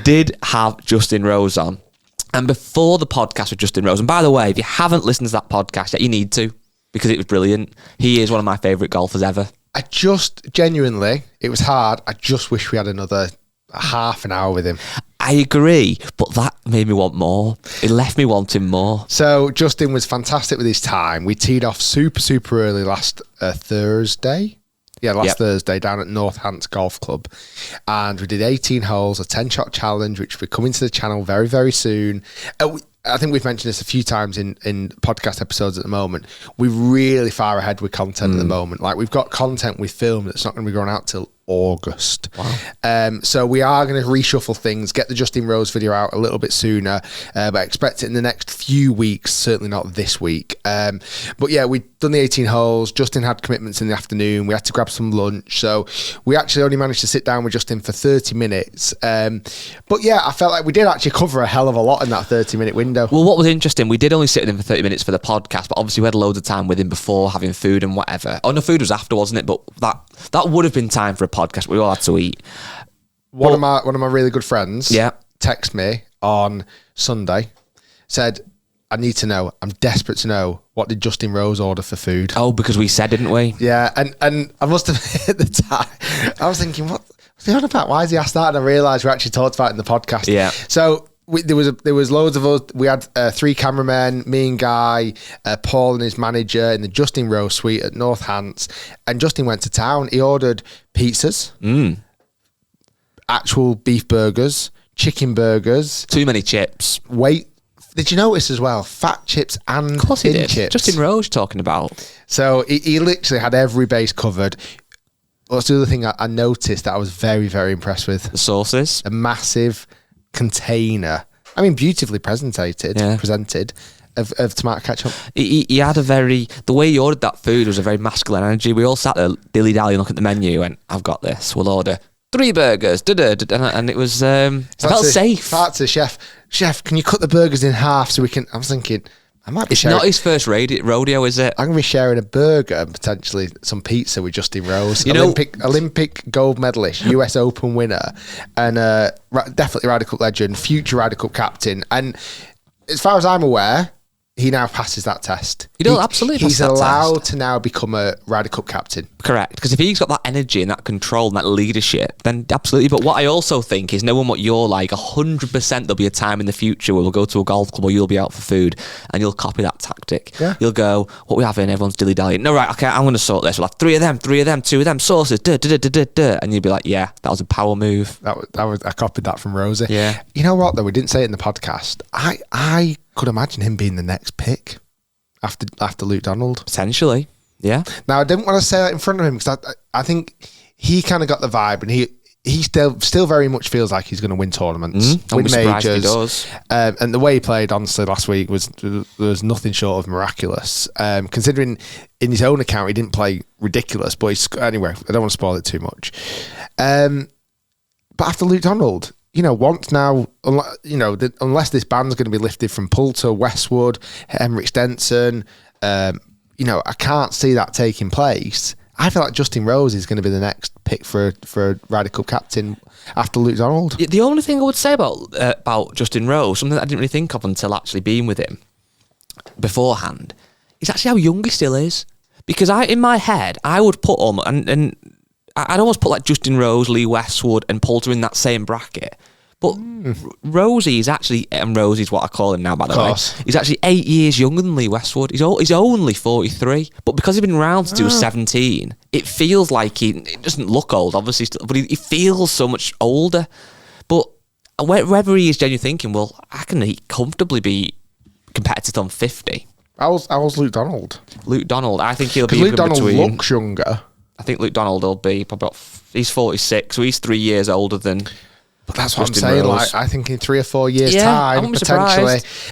did have Justin Rose on. And before the podcast with Justin Rose, and by the way, if you haven't listened to that podcast yet, you need to, because it was brilliant. He is one of my favourite golfers ever. I just, genuinely, it was hard. I just wish we had another half an hour with him. I agree, but that made me want more. It left me wanting more. So Justin was fantastic with his time. We teed off super early last Thursday. Yeah, Thursday down at Northants Golf Club. And we did 18 holes, a 10-shot challenge, which will be coming to the channel very, very soon. I think we've mentioned this a few times in podcast episodes at the moment. We're really far ahead with content at the moment. Like, we've got content we filmed that's not going to be going out till August. Wow. So we are going to reshuffle things, get the Justin Rose video out a little bit sooner, but expect it in the next few weeks, certainly not this week. But yeah, we've done the 18 holes. Justin had commitments in the afternoon. We had to grab some lunch. So we actually only managed to sit down with Justin for 30 minutes. But yeah, I felt like we did actually cover a hell of a lot in that 30-minute window. Well, what was interesting, we did only sit with him for 30 minutes for the podcast, but obviously we had loads of time with him before, having food and whatever. Oh, no, food was after, wasn't it? But that would have been time for a podcast. We all had to eat. One of my really good friends texted me on Sunday, said, I need to know, I'm desperate to know, what did Justin Rose order for food? Oh, because we said, didn't we? Yeah, and I must have, at the time, I was thinking, what's he on about? Why has he asked that? And I realised we actually talked about it in the podcast. Yeah. So there was loads of us. We had 3 cameramen, me and Guy, Paul and his manager in the Justin Rose suite at Northants. And Justin went to town. He ordered pizzas, actual beef burgers, chicken burgers. Too many chips. Did you notice as well? Fat chips and Of course he did. chips. Justin Rose talking about. So he literally had every base covered. What's the other thing I noticed that I was very, very impressed with? The sauces. A massive container. I mean, beautifully presented of tomato ketchup. He had the way he ordered that food was a very masculine energy. We all sat there dilly-dally looking at the menu and I've got this. We'll order 3 burgers. And it was, it felt safe. Part to chef, can you cut the burgers in half so we can, I was thinking, I might be It's sharing. not his first rodeo, is it? I'm going to be sharing a burger and potentially some pizza with Justin Rose. You know, Olympic gold medalist, US Open winner, and definitely Ryder Cup legend, future Ryder Cup captain. And as far as I'm aware, he now passes that test. Absolutely. He's allowed to now become a Ryder Cup captain. Correct. Because if he's got that energy and that control and that leadership, then absolutely. But what I also think is, knowing what you're like, 100% there'll be a time in the future where we'll go to a golf club or you'll be out for food and you'll copy that tactic. Yeah. You'll go, what we having? Everyone's dilly-dallying. No, right, okay, I'm going to sort this. We'll have 3 of them, 2 of them, sauces, and you'll be like, yeah, that was a power move. I copied that from Rosie. Yeah. You know what, though? We didn't say it in the podcast. I could imagine him being the next pick after Luke Donald. Potentially, yeah. Now, I didn't want to say that in front of him because I think he kind of got the vibe, and he still very much feels like he's going to win tournaments, win majors. He does. And the way he played, honestly, last week was nothing short of miraculous. Considering in his own account he didn't play ridiculous, but anyway, I don't want to spoil it too much. But after Luke Donald, once now, unless this ban's going to be lifted from Poulter, Westwood, Henrik Stenson, I can't see that taking place. I feel like Justin Rose is going to be the next pick for a Ryder Cup captain after Luke Donald. The only thing I would say about Justin Rose, something that I didn't really think of until actually being with him beforehand, is actually how young he still is. Because in my head, I would put him, and I'd almost put like Justin Rose, Lee Westwood and Poulter in that same bracket. But Rosie is actually, and Rosie's what I call him now, by the way. He's actually 8 years younger than Lee Westwood. He's only 43. But because he's been around since he was 17, it feels like it doesn't look old, obviously, but he feels so much older. But whether he is genuinely thinking, well, I can comfortably be competitive on 50. I was Luke Donald. Luke Donald, I think he'll be Luke Donald between. Looks younger. I think Luke Donald will be probably he's 46, so he's 3 years older than. But that's what Justin I'm saying. Rose. Like, I think in 3 or 4 years' time, I wouldn't be potentially. Surprised.